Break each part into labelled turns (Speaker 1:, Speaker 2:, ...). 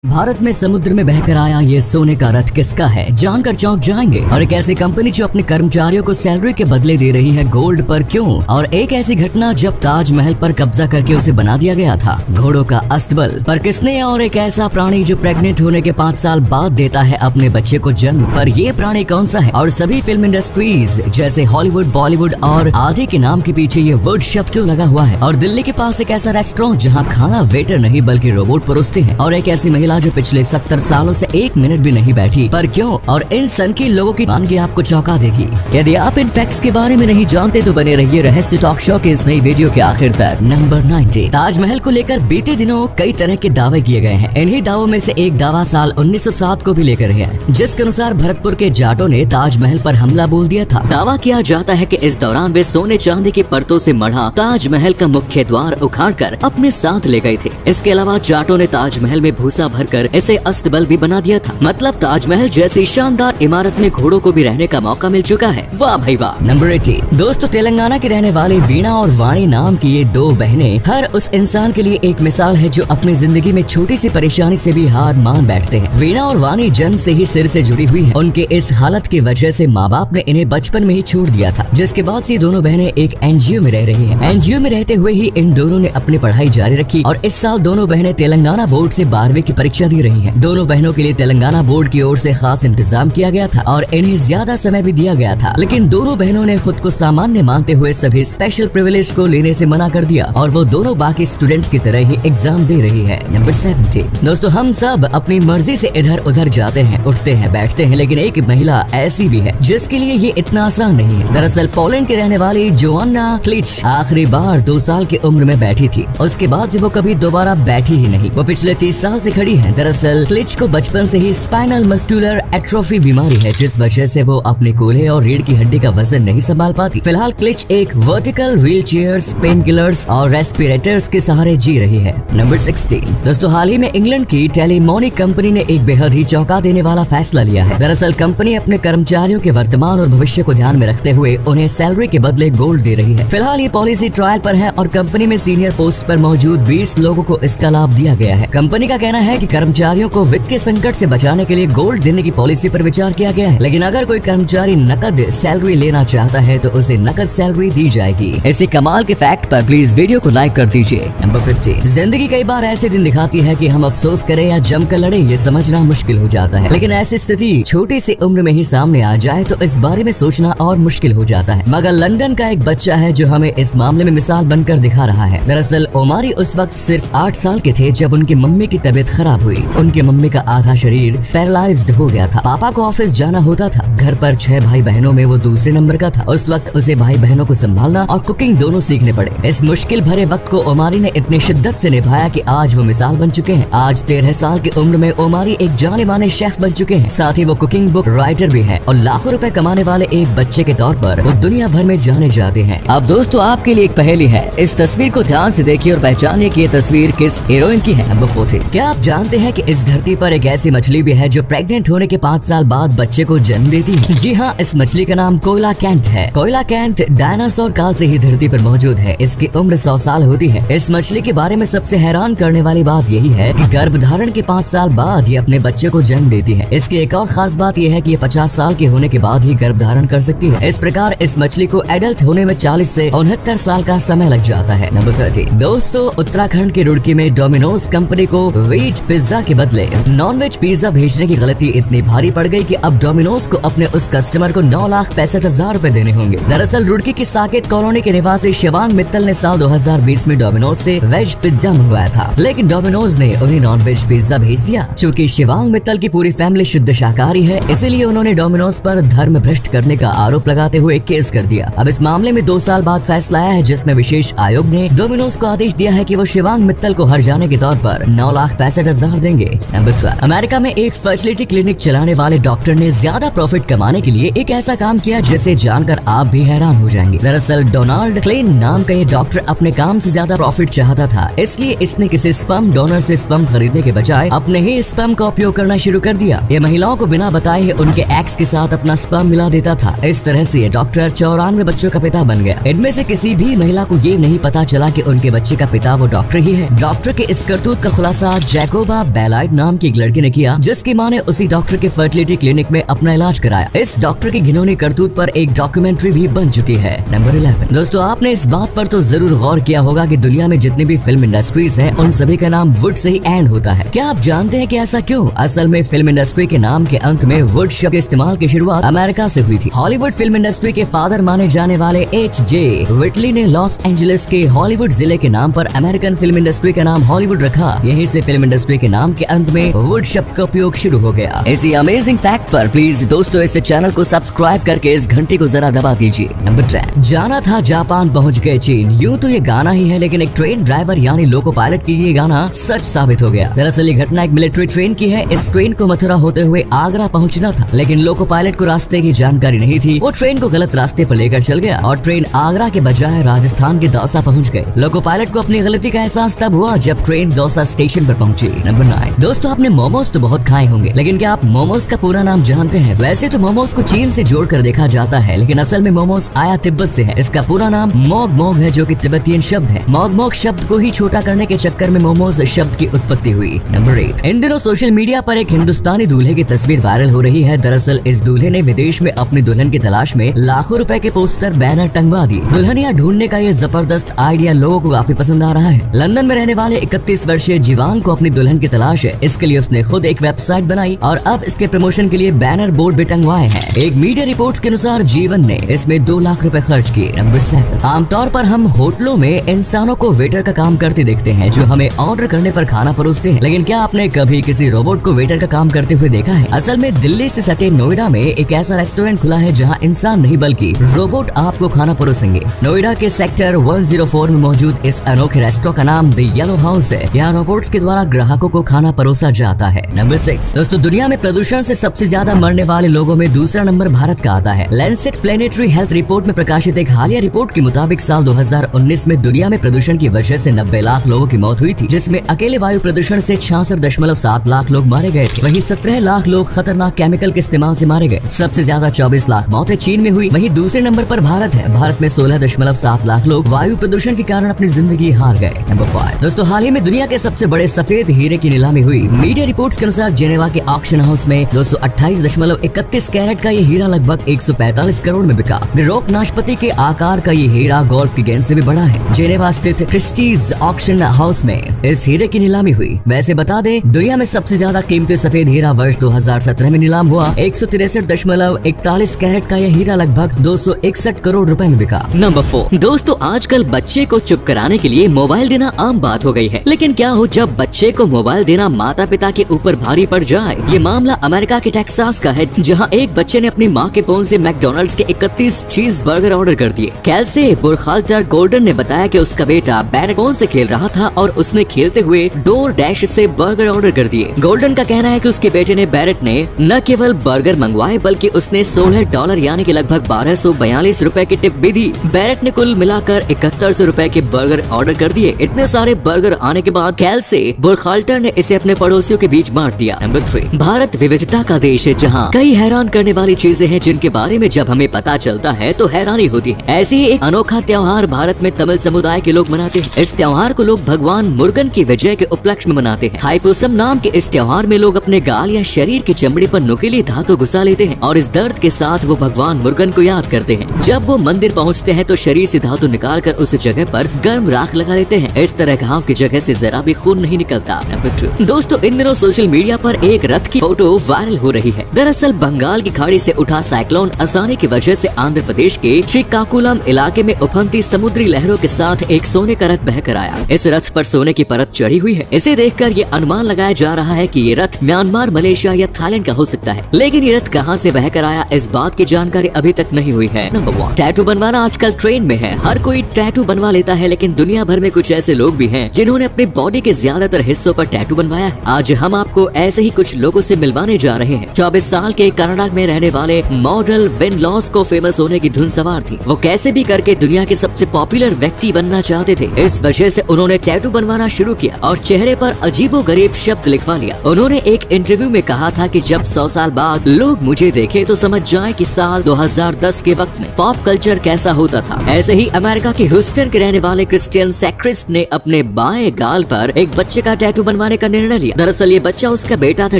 Speaker 1: भारत में समुद्र में बहकर आया ये सोने का रथ किसका है, जानकर चौंक जाएंगे। और एक ऐसी कंपनी जो अपने कर्मचारियों को सैलरी के बदले दे रही है गोल्ड पर क्यों, और एक ऐसी घटना जब ताजमहल पर कब्जा करके उसे बना दिया गया था घोड़ों का अस्तबल पर किसने, और एक ऐसा प्राणी जो प्रेग्नेंट होने के 5 साल बाद देता है अपने बच्चे को जन्म, पर ये प्राणी कौन सा है। और सभी फिल्म इंडस्ट्रीज जैसे हॉलीवुड, बॉलीवुड और आदि के नाम के पीछे ये वुड शब्द क्यों लगा हुआ है। और दिल्ली के पास एक ऐसा रेस्टोरेंट जहाँ खाना वेटर नहीं बल्कि रोबोट परोसते हैं, और एक ऐसी महिला जो पिछले 70 सालों से 1 मिनट भी नहीं बैठी, पर क्यों। और इन सनकी लोगों की मानगी आपको चौंका देगी। यदि आप इन फैक्ट्स के बारे में नहीं जानते तो बने रहिए रहस्य टॉक शो के इस नई वीडियो के आखिर तक। नंबर 90। ताजमहल को लेकर बीते दिनों कई तरह के दावे किए गए हैं। इन्हीं दावों में से एक दावा साल 1907 को भी लेकर है, जिसके अनुसार भरतपुर के जाटों ने ताजमहल पर हमला बोल दिया था। दावा किया जाता है कि इस दौरान वे सोने चांदी की परतों से मढ़ा ताजमहल का मुख्य द्वार उखाड़कर अपने साथ ले गए थे। इसके अलावा जाटों ने ताजमहल में भूसा भरकर इसे अस्तबल भी बना दिया था। मतलब ताजमहल जैसी शानदार इमारत में घोड़ों को भी रहने का मौका मिल चुका है। वाह भाई वाह। नंबर 80। दोस्तों, तेलंगाना की रहने वाली वीणा और वाणी नाम की ये 2 बहनें हर उस इंसान के लिए एक मिसाल है जो अपनी जिंदगी में छोटी सी परेशानी से भी हार मान बैठते हैं। वीणा और वाणी जन्म से ही सिर से जुड़ी हुई है। उनके इस हालत की वजह से माँ बाप ने इन्हें बचपन में ही छोड़ दिया था, जिसके बाद से दोनों बहनें एक एनजीओ में रह रही है। एनजीओ में रहते हुए ही इन दोनों ने अपनी पढ़ाई जारी रखी और इस साल दोनों बहनें तेलंगाना बोर्ड से 12वीं की परीक्षा दे रही है। दोनों बहनों के लिए तेलंगाना बोर्ड की ओर से खास इंतजाम किया गया था और इन्हें ज्यादा समय भी दिया गया था, लेकिन दोनों बहनों ने खुद को सामान्य मानते हुए सभी स्पेशल प्रिविलेज को लेने से मना कर दिया और वो दोनों बाकी स्टूडेंट्स की तरह ही एग्जाम दे रही है। नंबर 70। दोस्तों, हम सब अपनी मर्जी से इधर उधर जाते हैं, उठते हैं, बैठते हैं, लेकिन एक महिला ऐसी भी है जिसके लिए ये इतना आसान नहीं है। दरअसल पोलैंड की रहने वाली जोआना क्लिच आखिरी बार 2 साल की उम्र में बैठी थी। उसके बाद से वो कभी दोबारा बैठी ही नहीं। वो पिछले 30 साल से खड़ी है। दरअसल क्लिच को बचपन से ही स्पाइनल मस्कुलर एट्रोफी बीमारी है, जिस वजह से वो अपने कूल्हे और रीढ़ की हड्डी का वजन नहीं संभाल पाती। फिलहाल क्लिच एक vertical wheel chairs, pain killers और रेस्पिरेटर्स के सहारे जी रही है। नंबर 16। दोस्तों, हाल ही में इंग्लैंड की टेलीमोनिक कंपनी ने एक बेहद ही चौंका देने वाला फैसला लिया है। दरअसल कंपनी अपने कर्मचारियों के वर्तमान और भविष्य को ध्यान में रखते हुए उन्हें सैलरी के बदले गोल्ड दे रही है। फिलहाल ये पॉलिसी ट्रायल पर है और कंपनी में सीनियर पोस्ट पर मौजूद 20 लोगों को इसका लाभ दिया गया है। कंपनी का कहना है कि कर्मचारियों को वित्तीय संकट से बचाने के लिए गोल्ड देने की पॉलिसी पर विचार किया गया है, लेकिन अगर कोई कर्मचारी नकद सैलरी लेना चाहता है तो उसे नकद सैलरी दी जाएगी। ऐसे कमाल के फैक्ट पर प्लीज वीडियो को लाइक कर दीजिए। नंबर 50। जिंदगी कई बार ऐसे दिन दिखाती है कि हम अफसोस करें या जमकर लड़े ये समझना मुश्किल हो जाता है, लेकिन ऐसी स्थिति छोटी सी उम्र में ही सामने आ जाए तो इस बारे में सोचना और मुश्किल हो जाता है। मगर लंदन का एक बच्चा है जो हमें इस मामले में मिसाल बनकर दिखा रहा है। दरअसल ओमारी उस वक्त सिर्फ 8 साल के थे जब उनकी मम्मी की तबीयत खराब हुई। उनकी मम्मी का आधा शरीर पैरालाइज्ड हो गया था। पापा को ऑफिस जाना होता था। घर पर 6 भाई बहनों में वो दूसरे नंबर का था। उस वक्त उसे भाई बहनों को संभालना और कुकिंग दोनों सीखने पड़े। इस मुश्किल भरे वक्त को ओमारी ने इतनी शिद्दत से निभाया कि आज वो मिसाल बन चुके हैं। आज 13 साल की उम्र में ओमारी एक जाने माने शेफ बन चुके हैं। साथ ही वो कुकिंग बुक राइटर भी है और लाखों रुपए कमाने वाले एक बच्चे के तौर पर वो दुनिया भर में जाने जाते हैं। अब दोस्तों, आपके लिए एक पहेली है। इस तस्वीर को ध्यान से देखिए और पहचानिए कि ये तस्वीर किस हीरोइन की है। नंबर 40। क्या आप जानते हैं कि इस धरती पर एक ऐसी मछली भी है जो प्रेग्नेंट होने के 5 साल बाद बच्चे को जन्म देती है? जी हाँ, इस मछली का नाम कोयलाकैंथ है। कोयलाकैंथ डायनासोर काल से ही धरती पर मौजूद है। इसकी उम्र 100 साल होती है। इस मछली के बारे में सबसे हैरान करने वाली बात यही है कि गर्भधारण के 5 साल बाद ये अपने बच्चे को जन्म देती है। इसकी एक और खास बात यह है कि ये 50 साल के होने के बाद ही गर्भधारण कर सकती है। इस प्रकार इस मछली को एडल्ट होने में 40 से 69 साल का समय लग जाता है। नंबर 30। दोस्तों, उत्तराखंड के रुड़की में डोमिनोज कंपनी को वेज पिज्जा के बदले नॉन वेज पिज्जा भेजने की गलती इतनी भारी पड़ गई कि अब डोमिनोज को अपने उस कस्टमर को 9,65,000 रुपए देने होंगे। दरअसल रुड़की की साकेत कॉलोनी के निवासी शिवांग मित्तल ने साल 2020 में डोमिनोज से वेज पिज्जा मंगवाया था, लेकिन डोमिनोज ने उन्हें नॉन वेज पिज्जा भेज दिया। चूँकि शिवांग मित्तल की पूरी फैमिली शुद्ध शाकाहारी है, इसीलिए उन्होंने डोमिनोज पर धर्म भ्रष्ट करने का आरोप लगाते हुए केस कर दिया। अब इस मामले में 2 साल बाद फैसला आया है, जिसमें विशेष आयोग ने डोमिनोज को आदेश दिया है कि वो शिवांग मित्तल को हर जाने के तौर पर 9,65,000 देंगे। नंबर 12। अमेरिका में एक फर्टिलिटी क्लिनिक चलाने वाले डॉक्टर ने ज्यादा प्रॉफिट कमाने के लिए एक ऐसा काम किया जिसे जानकर आप भी हैरान हो जाएंगे। दरअसल डोनाल्ड क्लेन नाम का ये डॉक्टर अपने काम से ज्यादा प्रॉफिट चाहता था, इसलिए इसने किसी स्पर्म डोनर से स्पर्म खरीदने के बजाय अपने ही स्पर्म का उपयोग करना शुरू कर दिया। ये महिलाओं को बिना बताए ही उनके एक्स के साथ अपना स्पर्म मिला देता था। इस तरह से ये डॉक्टर 94 बच्चों का पिता बन गया। इनमें से किसी भी महिला को ये नहीं पता चला कि उनके बच्चे का पिता वो डॉक्टर ही है। डॉक्टर के इस करतूत का खुलासा जैकोब तजुर्बा बेलाइट नाम की एक लड़की ने किया, जिसकी मां ने उसी डॉक्टर के फर्टिलिटी क्लिनिक में अपना इलाज कराया। इस डॉक्टर की घिनौनी करतूत पर एक डॉक्यूमेंट्री भी बन चुकी है। नंबर 11। दोस्तों, आपने इस बात पर तो जरूर गौर किया होगा कि दुनिया में जितनी भी फिल्म इंडस्ट्रीज हैं, उन सभी का नाम वुड से ही एंड होता है। क्या आप जानते हैं कि ऐसा क्यों? असल में फिल्म इंडस्ट्री के नाम के अंत में वुड शब्द के इस्तेमाल की शुरुआत अमेरिका से हुई थी। हॉलीवुड फिल्म इंडस्ट्री के फादर माने जाने वाले H.J. व्हिटली ने लॉस एंजलिस के हॉलीवुड जिले के नाम पर अमेरिकन फिल्म इंडस्ट्री का नाम हॉलीवुड रखा। यहीं से फिल्म इंडस्ट्री के नाम के अंत में वुड शब्द का उपयोग शुरू हो गया। इसी अमेजिंग फैक्ट पर प्लीज दोस्तों इस चैनल को सब्सक्राइब करके इस घंटी को जरा दबा दीजिए। नंबर 10। जाना था जापान पहुंच गए चीन। यूं तो ये गाना ही है, लेकिन एक ट्रेन ड्राइवर यानी लोको पायलट के लिए गाना सच साबित हो गया। दरअसल ये घटना एक मिलिट्री ट्रेन की है। इस ट्रेन को मथुरा होते हुए आगरा पहुंचना था, लेकिन लोको पायलट को रास्ते की जानकारी नहीं थी। वो ट्रेन को गलत रास्ते पर लेकर चल गया और ट्रेन आगरा के बजाय राजस्थान के दौसा पहुंच गई। लोको पायलट को अपनी गलती का एहसास तब हुआ जब ट्रेन दौसा स्टेशन पर पहुंची। नंबर 9। दोस्तों, आपने मोमोज तो बहुत खाए होंगे, लेकिन क्या आप मोमोज का पूरा नाम जानते हैं? वैसे तो मोमोज को चीन से जोड़कर देखा जाता है, लेकिन असल में मोमोज आया तिब्बत से है। इसका पूरा नाम मोग मोग है, जो कि तिब्बतियन शब्द है। मोग मोग शब्द को ही छोटा करने के चक्कर में मोमोज शब्द की उत्पत्ति हुई। नंबर 8। इन दिनों सोशल मीडिया पर एक हिंदुस्तानी दूल्हे की तस्वीर वायरल हो रही है। दरअसल इस दूल्हे ने विदेश में अपनी दुल्हन की तलाश में लाखों रुपए के पोस्टर बैनर टंगवा दिए। दुल्हनिया ढूंढने का ये जबरदस्त आइडिया लोगों को काफी पसंद आ रहा है। लंदन में रहने वाले 31 वर्षीय जीवान को अपनी दुल्हन की तलाश है। इसके लिए उसने खुद एक वेबसाइट बनाई और अब इसके प्रमोशन के लिए बैनर बोर्ड भी टंगवाए हैं। एक मीडिया रिपोर्ट्स के अनुसार जीवन ने इसमें 2 लाख रुपए खर्च किए। नंबर 7। आमतौर पर हम होटलों में इंसानों को वेटर का काम करते देखते हैं, जो हमें ऑर्डर करने पर खाना परोसते हैं, लेकिन क्या आपने कभी किसी रोबोट को वेटर का काम करते हुए देखा है? असल में दिल्ली से सटे नोएडा में एक ऐसा रेस्टोरेंट खुला है जहां इंसान नहीं बल्कि रोबोट आपको खाना परोसेंगे। नोएडा के सेक्टर 104 में मौजूद इस अनोखे रेस्टोरेंट का नाम द येलो हाउस है। यहाँ रोबोट्स के द्वारा ग्राहकों को खाना परोसा जाता है। नंबर 6। दोस्तों, दुनिया में प्रदूषण से सबसे ज्यादा मरने वाले लोगों में दूसरा नंबर भारत का आता है। लैंसेट प्लेनेटरी हेल्थ रिपोर्ट में प्रकाशित एक हालिया रिपोर्ट के मुताबिक साल 2019 में दुनिया में प्रदूषण की वजह से 90 लाख लोगों की मौत हुई थी, जिसमें अकेले वायु प्रदूषण से 66.7 लाख लोग मारे गए थे। वहीं 17 लाख लोग खतरनाक केमिकल के इस्तेमाल से मारे गए। सबसे ज्यादा 24 लाख मौतें चीन में हुई। वहीं दूसरे नंबर पर भारत है। भारत में 16.7 लाख लोग वायु प्रदूषण के कारण अपनी जिंदगी हार गए। नंबर 5। दोस्तों, हाल ही में दुनिया के सबसे बड़े सफेद हीरे की नीलामी हुई। मीडिया रिपोर्ट्स के अनुसार जेनेवा के ऑक्शन हाउस में 228.31 कैरेट का ये हीरा लगभग 145 करोड़ में बिका। रोक नाशपति के आकार का ये हीरा गोल्फ की गेंद से भी बड़ा है। जेनेवा स्थित क्रिस्टीज ऑक्शन हाउस में इस हीरे की नीलामी हुई। वैसे बता दें, दुनिया में सबसे ज्यादा कीमती सफेद हीरा वर्ष 2017 में नीलाम हुआ। 163.41 कैरेट का यह हीरा लगभग 261 करोड़ रुपए में बिका। नंबर 4। दोस्तों, आजकल बच्चे को चुप कराने के लिए मोबाइल देना आम बात हो गई है, लेकिन क्या हो जब बच्चे को मोबाइल देना माता पिता के ऊपर भारी पड़ जाए? ये मामला अमेरिका के टेक्सास का है, जहां एक बच्चे ने अपनी मां के फोन से मैकडॉनल्ड्स के 31 चीज बर्गर ऑर्डर कर दिए। कैल्से बुरखाल्टर गोल्डन ने बताया कि उसका बेटा बैरेट फोन से खेल रहा था और उसने खेलते हुए डोर डैश से बर्गर ऑर्डर कर दिए। गोल्डन का कहना है कि उसके बेटे ने बैरेट ने न केवल बर्गर मंगवाए बल्कि उसने $16 यानी कि लगभग 1242 रुपए की टिप भी दी। बैरेट ने कुल मिलाकर 7100 रुपए के बर्गर ऑर्डर कर दिए। इतने सारे बर्गर आने के बाद कैल्से बुरखाल्टर ने इसे अपने पड़ोसियों के बीच बांट दिया। नंबर 3। भारत विविधता का देश है, जहाँ कई हैरान करने वाली चीजें हैं जिनके बारे में जब हमें पता चलता है तो हैरानी होती है। ऐसे ही एक अनोखा त्योहार भारत में तमिल समुदाय के लोग मनाते हैं। इस त्योहार को लोग भगवान मुर्गन की विजय के उपलक्ष्य में मनाते हैं। थाईपुसम नाम के इस त्योहार में लोग अपने गाल या शरीर की चमड़ी पर नुकीली धातु घुसा लेते हैं और इस दर्द के साथ वो भगवान मुर्गन को याद करते हैं। जब वो मंदिर पहुँचते हैं तो शरीर से धातु निकाल कर उस जगह पर गर्म राख लगा लेते हैं। इस तरह घाव की जगह से जरा भी खून नहीं निकलता। नंबर 2। दोस्तों, इन दिनों सोशल मीडिया पर एक रथ की फोटो वायरल हो रही है। दरअसल बंगाल की खाड़ी से उठा साइक्लोन आसानी की वजह से आंध्र प्रदेश के श्रीकाकुलम इलाके में उफनती समुद्री लहरों के साथ एक सोने का रथ बहकर आया। इस रथ पर सोने की परत चढ़ी हुई है। इसे देखकर ये अनुमान लगाया जा रहा है कि ये रथ म्यांमार, मलेशिया या थाईलैंड का हो सकता है, लेकिन ये रथ कहां से बहकर आया इस बात की जानकारी अभी तक नहीं हुई है। नंबर 1। टैटू बनवाना आजकल ट्रेंड में है। हर कोई टैटू बनवा लेता है, लेकिन दुनिया भर में कुछ ऐसे लोग भी हैं जिन्होंने अपनी बॉडी के ज्यादातर हिस्सों पर टैटू बनवाया है। आज हम आपको ऐसे ही कुछ लोगों से मिलवाने जा रहे हैं। 24 साल के कनाडा में रहने वाले मॉडल विन लॉस को फेमस होने की धुन सवार थी। वो कैसे भी करके दुनिया के सबसे पॉपुलर व्यक्ति बनना चाहते थे। इस वजह से उन्होंने टैटू बनवाना शुरू किया और चेहरे पर अजीबोगरीब शब्द लिखवा लिया। उन्होंने एक इंटरव्यू में कहा था कि जब 100 साल बाद लोग मुझे देखें तो समझ जाएं कि साल 2010 के वक्त में पॉप कल्चर कैसा होता था। ऐसे ही अमेरिका के ह्यूस्टन के रहने वाले क्रिस्टियन सैक्रिस्ट ने अपने बाएं गाल पर एक बच्चे का टैटू बनवाया। बनवाने का निर्णय लिया। दरअसल ये बच्चा उसका बेटा था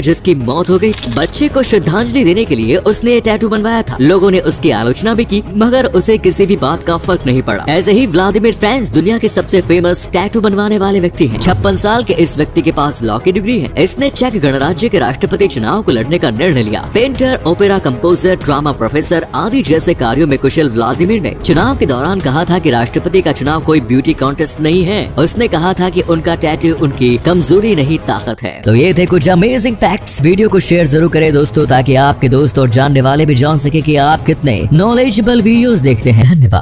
Speaker 1: जिसकी मौत हो गई। बच्चे को श्रद्धांजलि देने के लिए उसने ये टैटू बनवाया था। लोगों ने उसकी आलोचना भी की मगर उसे किसी भी बात का फर्क नहीं पड़ा। ऐसे ही व्लादिमीर फ्रांस दुनिया के सबसे फेमस टैटू बनवाने वाले व्यक्ति हैं। 56 साल के इस व्यक्ति के पास लॉ की डिग्री है। इसने चेक गणराज्य के राष्ट्रपति चुनाव को लड़ने का निर्णय लिया। Painter, opera composer, drama professor आदि जैसे कार्यों में कुशल व्लादिमीर ने चुनाव के दौरान कहा था कि राष्ट्रपति का चुनाव कोई ब्यूटी कॉन्टेस्ट नहीं है। उसने कहा था कि उनका टैटू उनकी कमजोरी नहीं ताकत है। तो ये थे कुछ अमेजिंग फैक्ट्स। वीडियो को शेयर जरूर करें दोस्तों ताकि आपके दोस्त और जानने वाले भी जान सके कि आप कितने नॉलेजेबल वीडियोस देखते हैं। धन्यवाद।